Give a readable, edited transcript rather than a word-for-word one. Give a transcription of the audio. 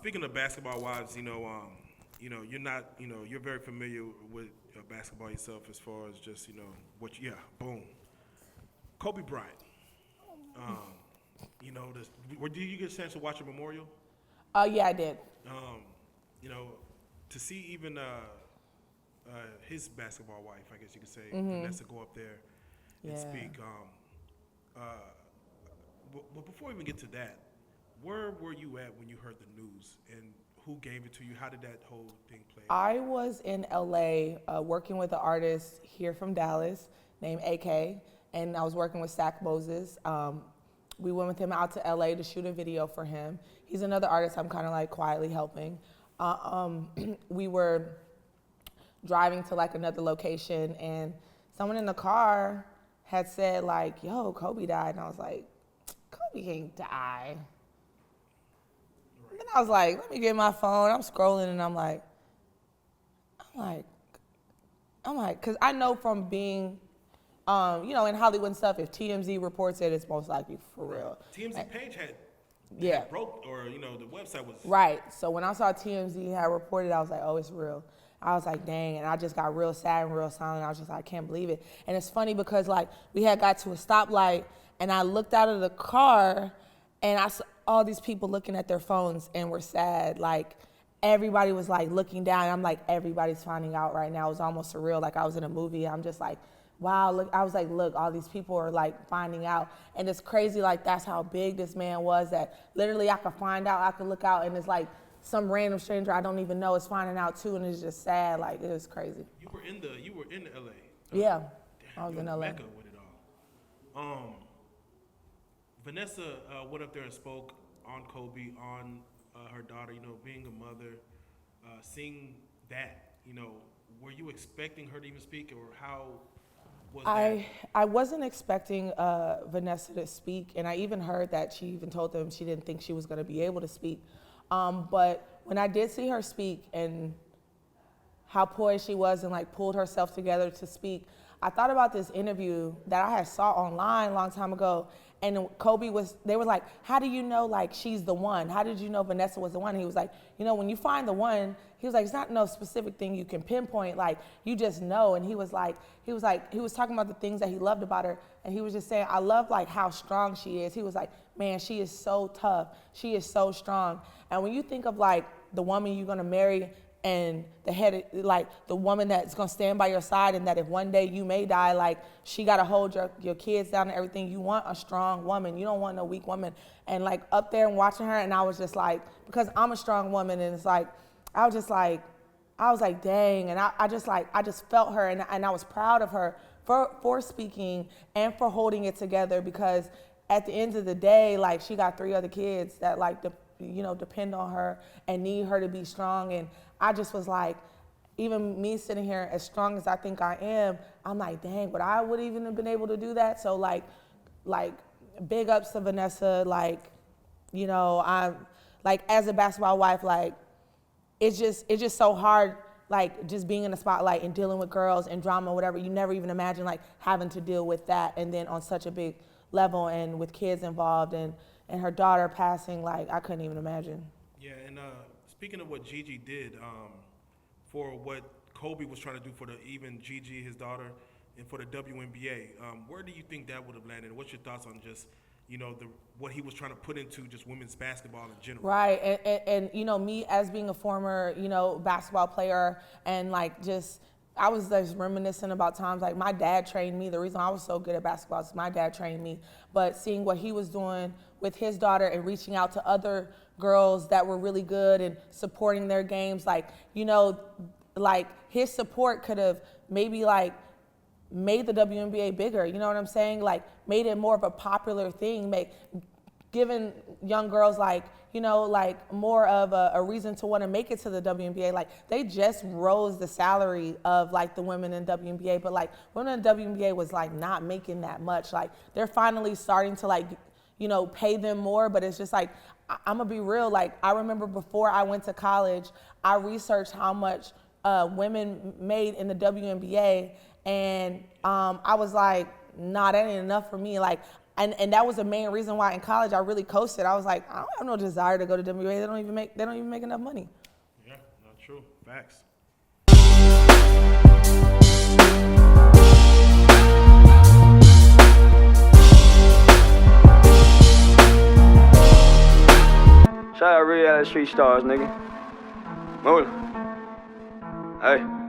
speaking of basketball wives, you're not, you're very familiar with basketball yourself as far as just, boom. Kobe Bryant. Did you get a chance to watch a memorial? Yeah, I did. You know, to see even his basketball wife, I guess you could say, Vanessa, go up there and speak. But before we even get to that, where were you at when you heard the news, and who gave it to you? How did that whole thing play? I was in LA working with an artist here from Dallas named AK, and I was working with Stack Moses. We went with him out to LA to shoot a video for him. He's another artist I'm kind of like quietly helping. We were driving to like another location, and someone in the car had said like, yo, Kobe died. And I was like, Kobe can't die. And then I was like, let me get my phone. I'm scrolling and I'm like, cause I know from being, in Hollywood and stuff, if TMZ reports it, it's most likely for real. TMZ page had broke, or the website was right. So when I saw TMZ had reported, I was like, oh, it's real. I was like, dang, and I just got real sad and real silent. I was just like, I can't believe it. And it's funny because like we had got to a stoplight, and I looked out of the car, and I saw all these people looking at their phones and were sad. Like everybody was like looking down. And I'm like, everybody's finding out right now. It was almost surreal. Like I was in a movie. I'm just like, wow, look, I was like, look, all these people are like finding out. And it's crazy, like that's how big this man was, that literally I could find out, I could look out, and it's like some random stranger I don't even know is finding out too, and it's just sad. Like it was crazy. You were in LA. Yeah, I was in LA. Mecca with it all. Vanessa went up there and spoke on Kobe, on her daughter, being a mother, seeing that, were you expecting her to even speak, or how was that? I wasn't expecting Vanessa to speak, and I even heard that she even told them she didn't think she was going to be able to speak. But when I did see her speak and how poised she was and like pulled herself together to speak, I thought about this interview that I had saw online a long time ago, and they were like, how do you know like she's the one? How did you know Vanessa was the one? And he was like, when you find the one, he was like, it's not no specific thing you can pinpoint, like you just know. And he was talking about the things that he loved about her, and he was just saying, I love like how strong she is. He was like, man, she is so tough. She is so strong. And when you think of like the woman you're gonna marry, and the woman that's gonna stand by your side, and that if one day you may die, like she gotta hold your kids down and everything. You want a strong woman. You don't want no weak woman. And like up there and watching her, and I was just like, because I'm a strong woman, and it's like, I was like, dang. And I just felt her, and I was proud of her for speaking and for holding it together, because at the end of the day, like she got 3 other kids that like depend on her and need her to be strong. And I just was like, even me sitting here as strong as I think I am, I'm like, dang, would I would even have been able to do that? So like big ups to Vanessa. Like, I'm like, as a basketball wife, like it's just so hard, like just being in the spotlight and dealing with girls and drama, whatever. You never even imagine like having to deal with that, and then on such a big level and with kids involved, and her daughter passing, like I couldn't even imagine. Yeah, and speaking of what Gigi did for what Kobe was trying to do for even Gigi, his daughter, and for the WNBA, where do you think that would have landed? What's your thoughts on just what he was trying to put into just women's basketball in general? Right, and me as being a former basketball player, and like just I was just reminiscing about times like my dad trained me. The reason I was so good at basketball is my dad trained me. But seeing what he was doing with his daughter and reaching out to other girls that were really good and supporting their games, like his support could have maybe like made the WNBA bigger. You know what I'm saying? Like made it more of a popular thing, giving young girls like more of a reason to want to make it to the WNBA. Like they just rose the salary of like the women in WNBA, but like women in WNBA was like not making that much. Like they're finally starting to like pay them more, but it's just like, I'm gonna be real. Like I remember before I went to college, I researched how much women made in the WNBA, and I was like, nah, that ain't enough for me. Like And that was the main reason why in college I really coasted. I was like, I don't have no desire to go to WNBA. They don't even make enough money. Yeah, not true. Facts. Shout out Reallyfe Street Starz, nigga. Move. Hey.